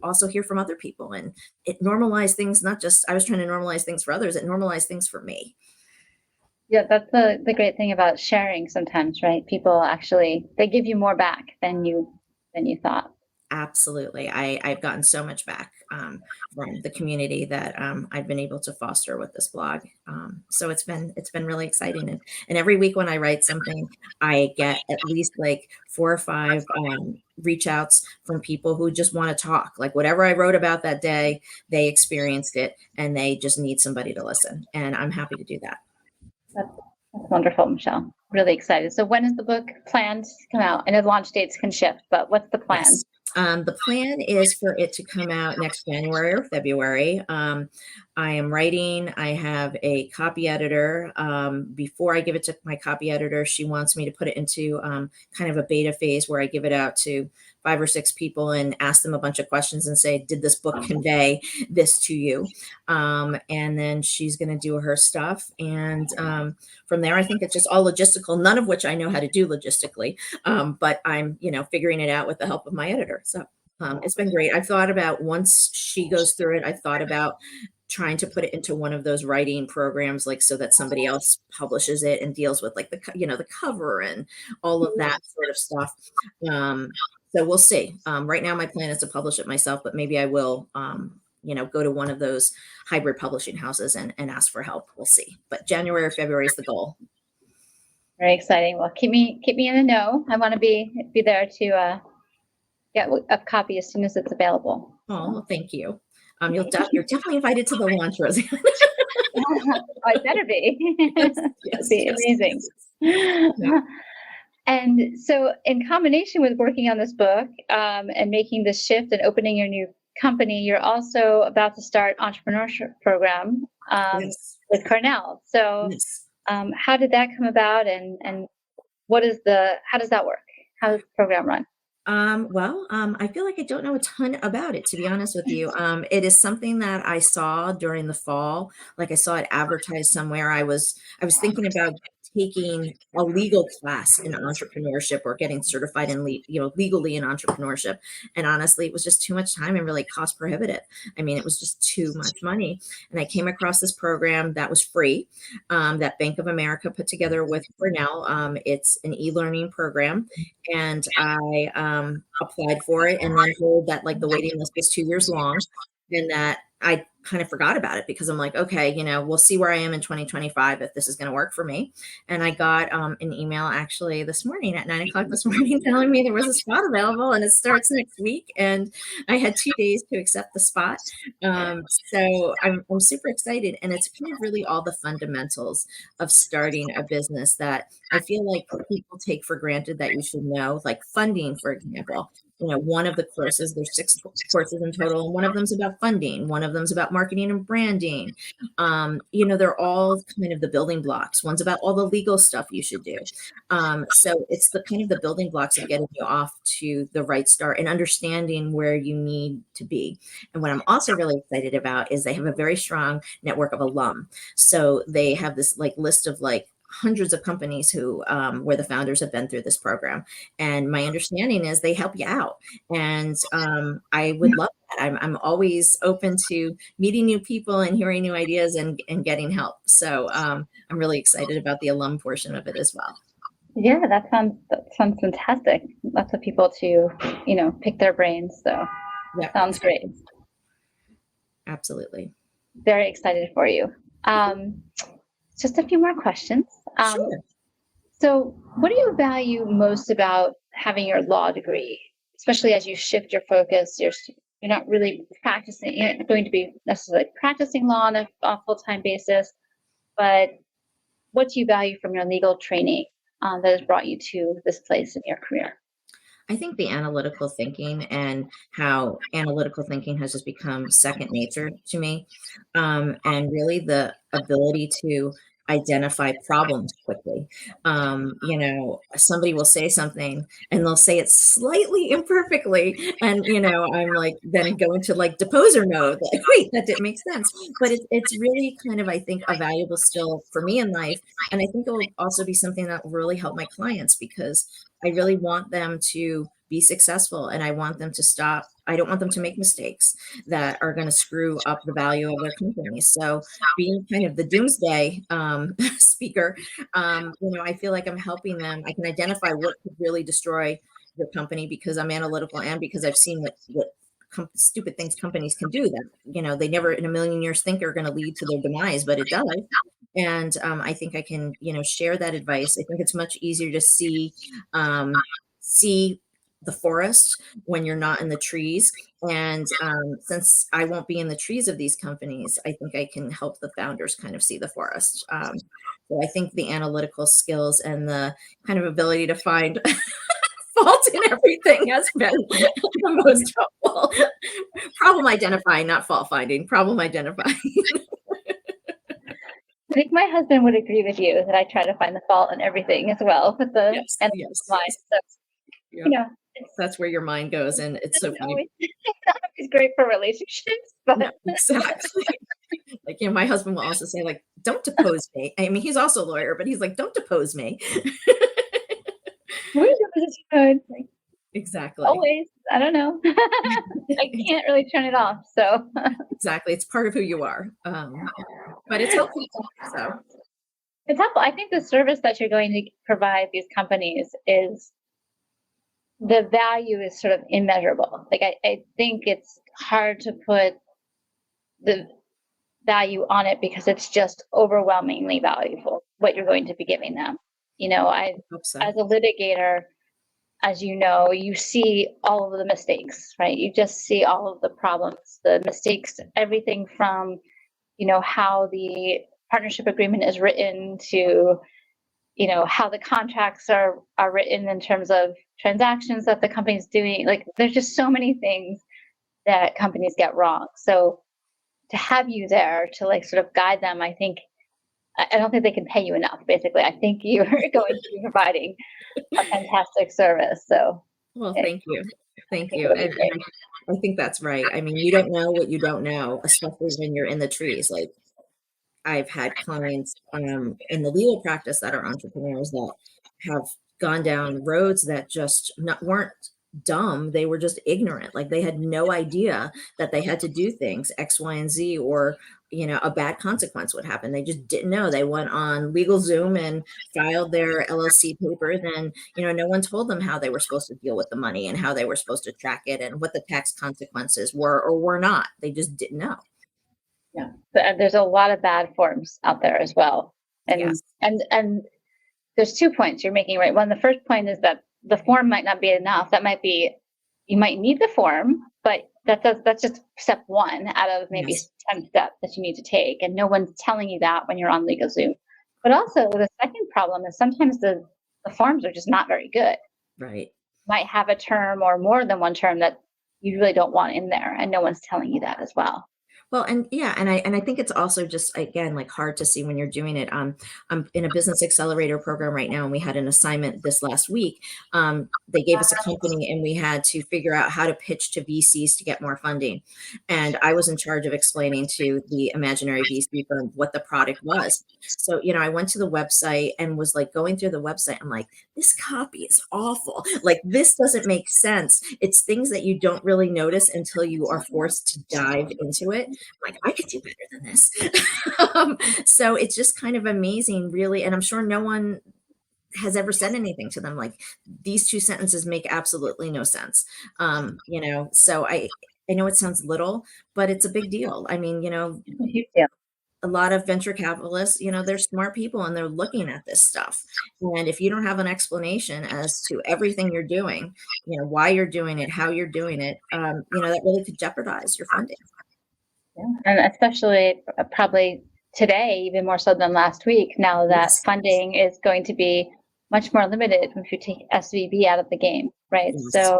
also hear from other people, and it normalized things. Not just I was trying to normalize things for others; it normalized things for me. Yeah, that's the great thing about sharing sometimes, right? People actually, they give you more back than you thought. Absolutely. I've gotten so much back from the community that I've been able to foster with this blog. So it's been really exciting. And every week when I write something, I get at least like 4 or 5 reach outs from people who just want to talk. Like whatever I wrote about that day, they experienced it and they just need somebody to listen. And I'm happy to do that. That's wonderful, Michelle. Really excited. So when is the book planned to come out? I know the launch dates can shift, but what's the plan? Yes. The plan is for it to come out next January or February. I am writing. I have a copy editor. Before I give it to my copy editor, she wants me to put it into kind of a beta phase where I give it out to 5 or 6 people and ask them a bunch of questions and say, did this book convey this to you? And then she's going to do her stuff. And from there, I think it's just all logistical, none of which I know how to do logistically. But I'm, figuring it out with the help of my editor. So it's been great. I've thought about, once she goes through it, I thought about trying to put it into one of those writing programs, like so that somebody else publishes it and deals with like the cover and all of that sort of stuff. So we'll see. Right now, my plan is to publish it myself, but maybe I will, go to one of those hybrid publishing houses and ask for help. We'll see. But January or February is the goal. Very exciting. Well, keep me in the know. I want to be there to get a copy as soon as it's available. Oh, well, thank you. You're definitely invited to the launch, Rosie. I better be. Yes, Be yes. amazing. Yeah. And so, in combination with working on this book and making this shift and opening your new company, you're also about to start entrepreneurship program Yes. with Cornell. So, Yes. how did that come about, and how does that work? How does the program run? I feel like I don't know a ton about it, to be honest with you. It is something that I saw during the fall. Like I saw it advertised somewhere. I was thinking about taking a legal class in entrepreneurship or getting certified in legally in entrepreneurship. And honestly, it was just too much time and really cost prohibitive. I mean, it was just too much money. And I came across this program that was free, that Bank of America put together with Cornell. It's an e-learning program, and I applied for it and then heard that like the waiting list was 2 years long, and that I kind of forgot about it because I'm like, okay, we'll see where I am in 2025 if this is going to work for me. And I got an email actually this morning at 9 o'clock this morning telling me there was a spot available and it starts next week. And I had 2 days to accept the spot. So I'm super excited. And it's kind of really all the fundamentals of starting a business that I feel like people take for granted that you should know, like funding, for example. One of the courses, there's 6 courses in total, and one of them's about funding. One of them's about marketing and branding. They're all kind of the building blocks. One's about all the legal stuff you should do. So it's the kind of the building blocks of getting you off to the right start and understanding where you need to be. And what I'm also really excited about is they have a very strong network of alum. So they have this like list of like hundreds of companies who where the founders have been through this program, and my understanding is they help you out. And I would love that. I'm always open to meeting new people and hearing new ideas and getting help. So I'm really excited about the alum portion of it as well. Yeah, that sounds fantastic. Lots of people to, pick their brains. So Yeah, sounds great. absolutely. Very excited for you. Just a few more questions. Sure. So what do you value most about having your law degree, especially as you shift your focus? You're not really practicing, you're not going to be necessarily practicing law on a full-time basis, but what do you value from your legal training that has brought you to this place in your career? I think the analytical thinking and how analytical thinking has just become second nature to me. And really the ability to identify problems quickly. Somebody will say something and they'll say it slightly imperfectly. And, I'm like, then go into like deposer mode, like, wait, that didn't make sense. But it's really kind of, I think, a valuable skill for me in life. And I think it will also be something that will really help my clients, because I really want them to be successful, and I want them to stop. I don't want them to make mistakes that are going to screw up the value of their company. So being kind of the doomsday speaker, I feel like I'm helping them. I can identify what could really destroy your company because I'm analytical and because I've seen what stupid things companies can do that, they never in a million years think are going to lead to their demise, but it does. And I think I can, share that advice. I think it's much easier to see the forest when you're not in the trees. And since I won't be in the trees of these companies, I think I can help the founders kind of see the forest. So I think the analytical skills and the kind of ability to find fault in everything has been the most helpful. Problem identifying, not fault finding. Problem identifying. I think my husband would agree with you that I try to find the fault in everything as well with the Yes, and yes, mind. yes. So, Yep. you know, That's where your mind goes, and it's so funny. it's not always great for relationships, but No, exactly. Like, my husband will also say, like, "Don't depose me." I mean, he's also a lawyer, but he's like, "Don't depose me." we're doing this good. Like, Exactly. always, I don't know. I can't really turn it off. So Exactly. It's part of who you are. But it's helpful. So it's helpful. I think the service that you're going to provide these companies is the value is sort of immeasurable. Like I think it's hard to put the value on it because it's just overwhelmingly valuable what you're going to be giving them. I hope so. as a litigator, as you know, you see all of the mistakes, right? You just see all of the problems, the mistakes, everything from, how the partnership agreement is written to, how the contracts are written in terms of transactions that the company's doing. Like there's just so many things that companies get wrong. So to have you there to like sort of guide them, I think I don't think they can pay you enough. Basically, I think you're going to be providing a fantastic service. So, Well, I thank you. Thank think you. it'll be And great. I think that's right. I mean, you don't know what you don't know, especially when you're in the trees. Like, I've had clients in the legal practice that are entrepreneurs that have gone down roads that just weren't dumb. They were just ignorant. Like they had no idea that they had to do things X, Y, and Z, or a bad consequence would happen. They just didn't know. They went on LegalZoom and filed their LLC papers, and no one told them how they were supposed to deal with the money and how they were supposed to track it and what the tax consequences were or were not. They just didn't know. Yeah, but there's a lot of bad forms out there as well, and Yes. and there's 2 points you're making, right? One, the first point is that the form might not be enough. That might be you might need the form, but that's just step one out of maybe Yes. 10 steps that you need to take, and no one's telling you that when you're on LegalZoom. But also, the second problem is sometimes the forms are just not very good. Right. Might have a term or more than one term that you really don't want in there, and no one's telling you that as well. Well, and yeah, and I think it's also just again like hard to see when you're doing it. I'm in a business accelerator program right now, and we had an assignment this last week. They gave us a company, and we had to figure out how to pitch to VCs to get more funding. And I was in charge of explaining to the imaginary VC firm what the product was. So, I went to the website and was like going through the website. I'm like, this copy is awful. Like, this doesn't make sense. It's things that you don't really notice until you are forced to dive into it. Like, I could do better than this. So it's just kind of amazing, really. And I'm sure no one has ever said anything to them like these two sentences make absolutely no sense. So I know it sounds little, but it's a big deal. I mean, Yeah. a lot of venture capitalists, they're smart people and they're looking at this stuff. And if you don't have an explanation as to everything you're doing, why you're doing it, how you're doing it, that really could jeopardize your funding. Yeah. And especially probably today, even more so than last week, now that Yes. funding is going to be much more limited if you take SVB out of the game, right? Yes. So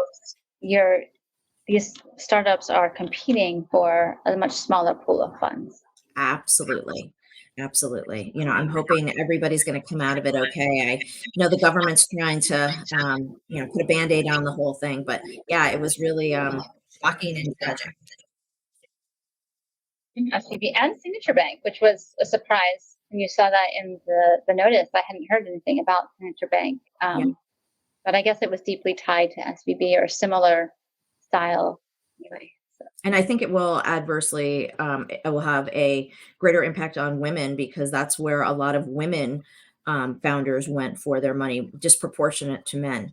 these startups are competing for a much smaller pool of funds. Absolutely. Absolutely. I'm hoping everybody's going to come out of it okay. I know the government's trying to, put a Band-Aid on the whole thing, but yeah, it was really shocking and tragic. SVB and Signature Bank, which was a surprise when you saw that in the notice. I hadn't heard anything about Signature Bank, Yeah. but I guess it was deeply tied to SVB or similar style anyway. So. And I think it will adversely, it will have a greater impact on women because that's where a lot of women founders went for their money, disproportionate to men,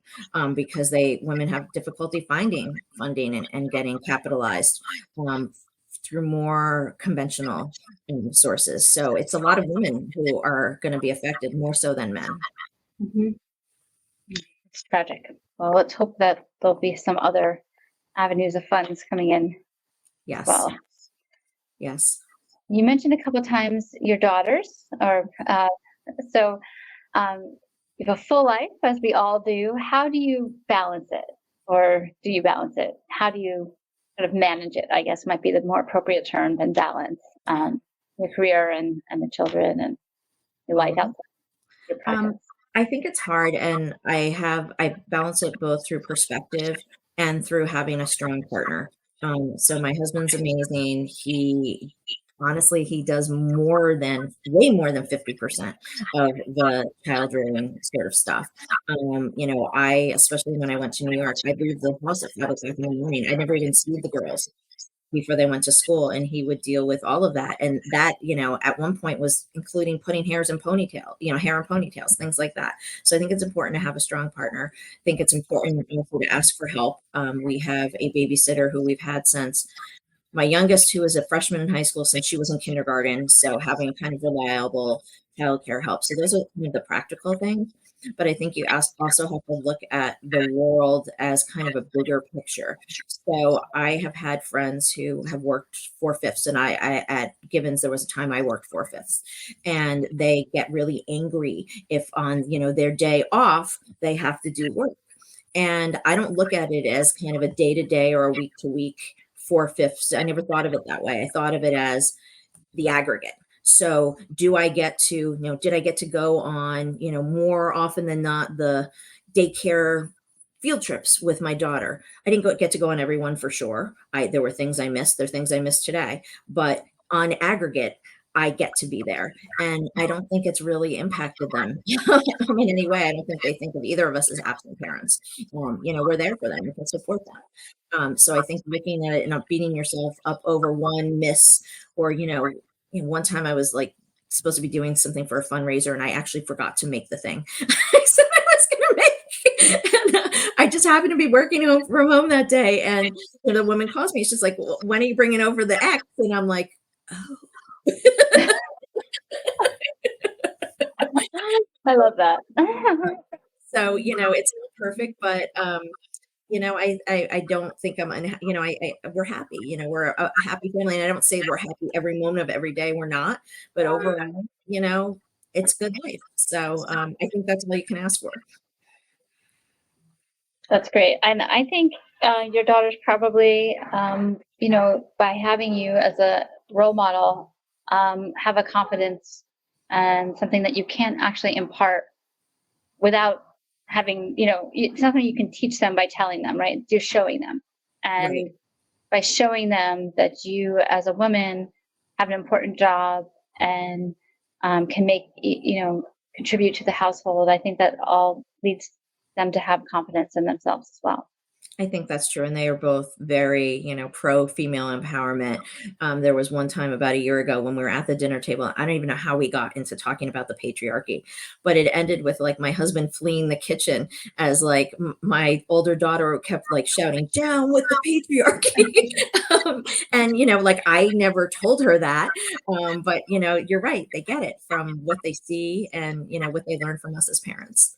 because women have difficulty finding funding and getting capitalized through more conventional sources. So it's a lot of women who are going to be affected more so than men. Mm-hmm. It's tragic. Well, let's hope that there'll be some other avenues of funds coming in. Yes. Well, yes. You mentioned a couple of times your daughters, or so you have a full life, as we all do. How do you balance it, or do you balance it? How do you sort of manage it? I guess might be the more appropriate term than balance your career and the children and your life outside your projects. I think it's hard, and I balance it both through perspective and through having a strong partner. So my husband's amazing. He does way more than 50% of the child rearing sort of stuff. Especially when I went to New York, I'd leave the house at 5 o'clock in the morning. I never even see the girls before they went to school, and he would deal with all of that. And that, at one point was including putting hair in ponytails, things like that. So I think it's important to have a strong partner. I think it's important also to ask for help. We have a babysitter who we've had since my youngest, who was a freshman in high school, since she was in kindergarten. So having kind of reliable childcare help. So those are kind of the practical things. But I think you also have to look at the world as kind of a bigger picture. So I have had friends who have worked 4/5, and I at Gibbons there was a time I worked 4/5, and they get really angry if on their day off they have to do work. And I don't look at it as kind of a day-to-day or a week-to-week 4/5. I never thought of it that way. I thought of it as the aggregate. So did I get to go on, more often than not, the daycare field trips with my daughter? I didn't get to go on every one for sure. There were things I missed. There are things I missed today. But on aggregate, I get to be there. And I don't think it's really impacted them in any way. I don't think they think of either of us as absent parents. We're there for them. We can support them. So I think looking at it and not beating yourself up over one miss or, one time I was like supposed to be doing something for a fundraiser and I actually forgot to make the thing. I said I was going to make, and I just happened to be working from home that day. And the woman calls me. She's like, well, when are you bringing over the X? And I'm like, oh. I love that. So, it's not perfect, but I don't think I'm we're happy. We're a happy family, and I don't say we're happy every moment of every day. We're not, but overall, it's good life. So I think that's all you can ask for. That's great. And I think your daughter's probably, by having you as a role model, have a confidence and something that you can't actually impart without having, it's something you can teach them by telling them, right? You're showing them. And Right. by showing them that you as a woman have an important job and can make, contribute to the household, I think that all leads them to have confidence in themselves as well. I think that's true, and they are both very, pro female empowerment. There was one time about a year ago when we were at the dinner table. I don't even know how we got into talking about the patriarchy, but it ended with like my husband fleeing the kitchen as like my older daughter kept like shouting, "Down with the patriarchy!" And like I never told her that, but you're right. They get it from what they see and what they learn from us as parents.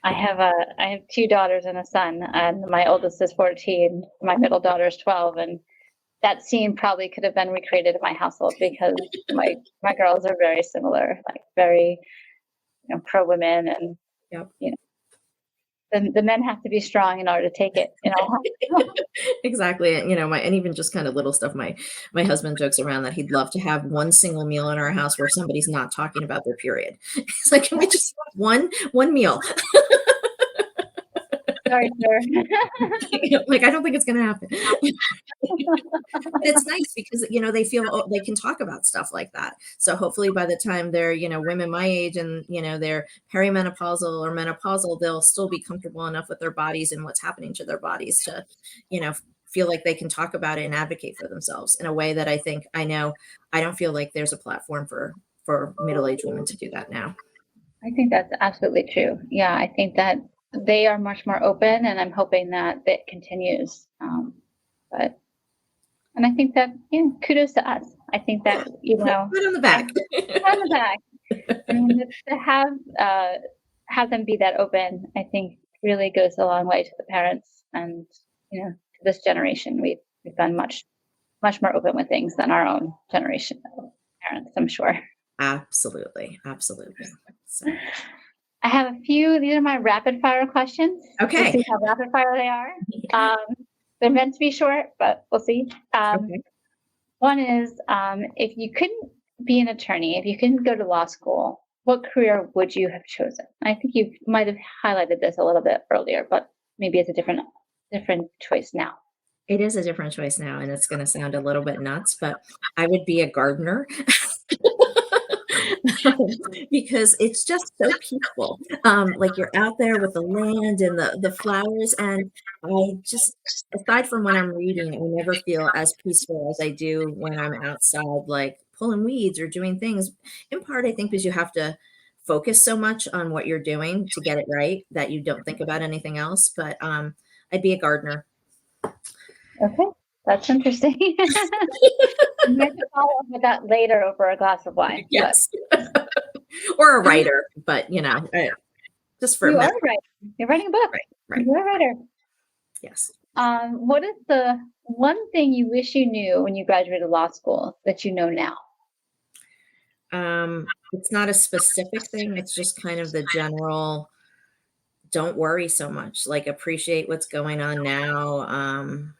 I have two daughters and a son, and my oldest is 14, my middle daughter is 12, and that scene probably could have been recreated in my household because my girls are very similar, like very, pro women, and Yep. the men have to be strong in order to take it. Exactly. And and even just kind of little stuff. My husband jokes around that he'd love to have one single meal in our house where somebody's not talking about their period. It's like, can we just have one meal? Sorry, sir. Like, I don't think it's gonna happen. But it's nice because they feel they can talk about stuff like that. So hopefully by the time they're women my age and they're perimenopausal or menopausal, they'll still be comfortable enough with their bodies and what's happening to their bodies to feel like they can talk about it and advocate for themselves in a way that I know I don't feel like there's a platform for middle-aged women to do that now. I think that's absolutely true. Yeah, I think that they are much more open, and I'm hoping that that continues. But and I think that kudos to us. I think that Pat on the back. on the back. I mean, to have them be that open, I think really goes a long way to the parents, and to this generation. We've been much more open with things than our own generation of parents, I'm sure. Absolutely. So, I have a few. These are my rapid fire questions. okay. We'll see how rapid fire they are. They're meant to be short, but we'll see. Okay. One is, if you couldn't be an attorney, if you couldn't go to law school, what career would you have chosen? I think you might have highlighted this a little bit earlier, but maybe it's a different choice now. It is a different choice now, and it's going to sound a little bit nuts, but I would be a gardener because it's just so peaceful. Like you're out there with the land and the flowers, and I just, aside from when I'm reading, I never feel as peaceful as I do when I'm outside, like pulling weeds or doing things. In part, I think because you have to focus so much on what you're doing to get it right that you don't think about anything else. But I'd be a gardener. Okay, that's interesting. We have to follow up with that later over a glass of wine. Yes. Or a writer, but just for you are a writer. You're writing a book. Right. You're a writer. Yes. What is the one thing you wish you knew when you graduated law school that you know now? It's not a specific thing. It's just kind of the general, don't worry so much, like appreciate what's going on now.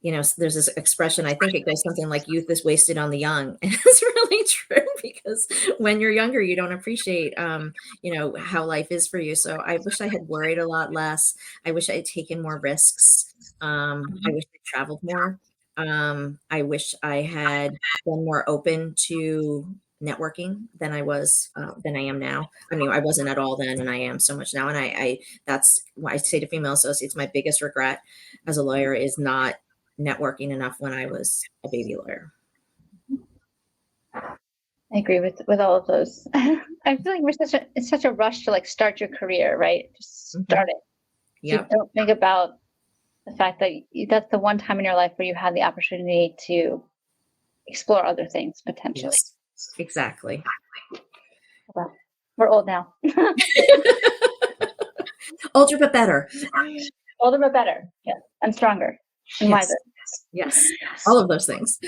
There's this expression, I think it goes something like youth is wasted on the young. And it's really true because when you're younger, you don't appreciate, how life is for you. So I wish I had worried a lot less. I wish I had taken more risks. I wish I traveled more. I wish I had been more open to networking than I am now. I mean, I wasn't at all then, and I am so much now. And I that's why I say to female associates, my biggest regret as a lawyer is not networking enough when I was a baby lawyer. I agree with all of those. I feel like it's such a rush to like start your career, right? Just start it. Yeah. You don't think about the fact that that's the one time in your life where you had the opportunity to explore other things potentially. Yes, exactly. Well, we're old now. Older but better. Older but better. Yeah. And stronger. And yes. wiser. Yes. All of those things.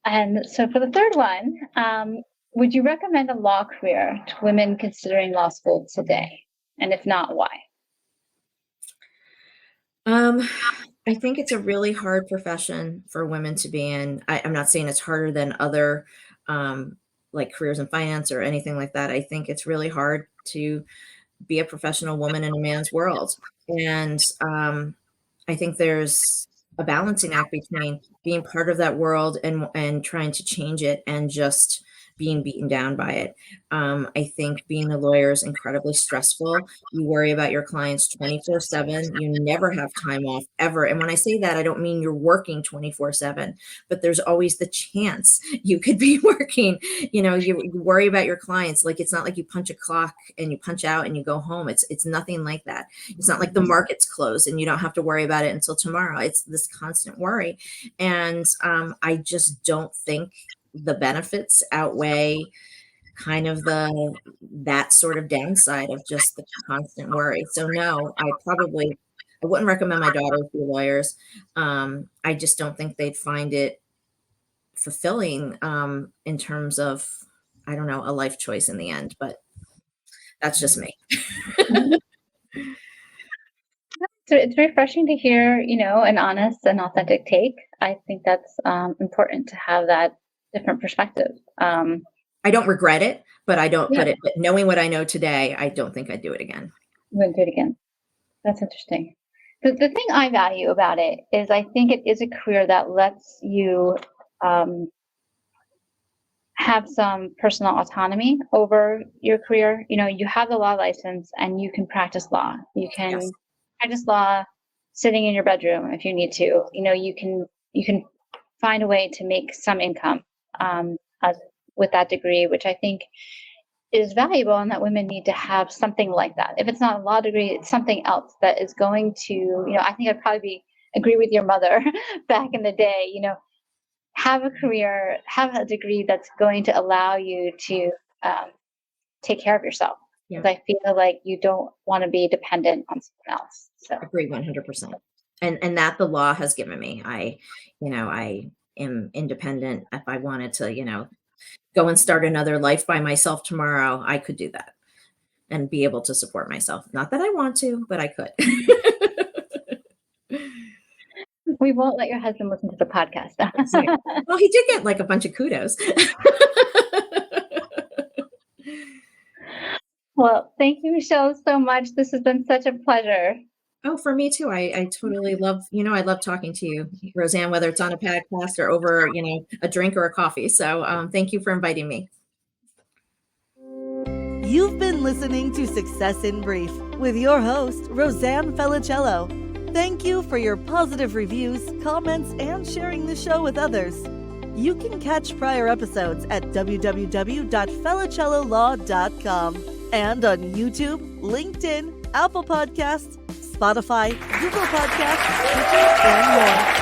And so for the third one, would you recommend a law career to women considering law school today? And if not, why? I think it's a really hard profession for women to be in. I'm not saying it's harder than other like careers in finance or anything like that. I think it's really hard to be a professional woman in a man's world. And I think there's a balancing act between being part of that world and trying to change it and just being beaten down by it. I think being a lawyer is incredibly stressful. You worry about your clients 24/7. You never have time off ever. And when I say that, I don't mean you're working 24/7, but there's always the chance you could be working. You worry about your clients. Like, it's not like you punch a clock and you punch out and you go home. It's nothing like that. It's not like the market's closed and you don't have to worry about it until tomorrow. It's this constant worry. And I just don't think the benefits outweigh kind of that sort of downside of just the constant worry. So no, I wouldn't recommend my daughters be lawyers. I just don't think they'd find it fulfilling in terms of, I don't know, a life choice in the end, but that's just me. So it's refreshing to hear, an honest and authentic take. I think that's important to have that different perspective. I don't regret it, but but knowing what I know today, I don't think I'd do it again. You wouldn't do it again. That's interesting. The thing I value about it is I think it is a career that lets you have some personal autonomy over your career. You have the law license and you can practice law. You can practice law sitting in your bedroom if you need to. You can find a way to make some income with that degree, which I think is valuable, and that women need to have something like that. If it's not a law degree, it's something else that is going to, I think I'd probably agree with your mother back in the day, have a career, have a degree that's going to allow you to take care of yourself. Because I feel like you don't want to be dependent on someone else. So I agree 100%. And that the law has given me. I am independent. If I wanted to, go and start another life by myself tomorrow, I could do that and be able to support myself. Not that I want to, but I could. We won't let your husband listen to the podcast. Well, he did get like a bunch of kudos. Well, thank you, Michelle, so much. This has been such a pleasure. Oh, for me too. I totally love, I love talking to you, Roseanne, whether it's on a podcast or over, a drink or a coffee. So thank you for inviting me. You've been listening to Success in Brief with your host, Rosanne Felicello. Thank you for your positive reviews, comments, and sharing the show with others. You can catch prior episodes at www.felicellolaw.com and on YouTube, LinkedIn, Apple Podcasts, Spotify, Google Podcasts, Twitter, and more.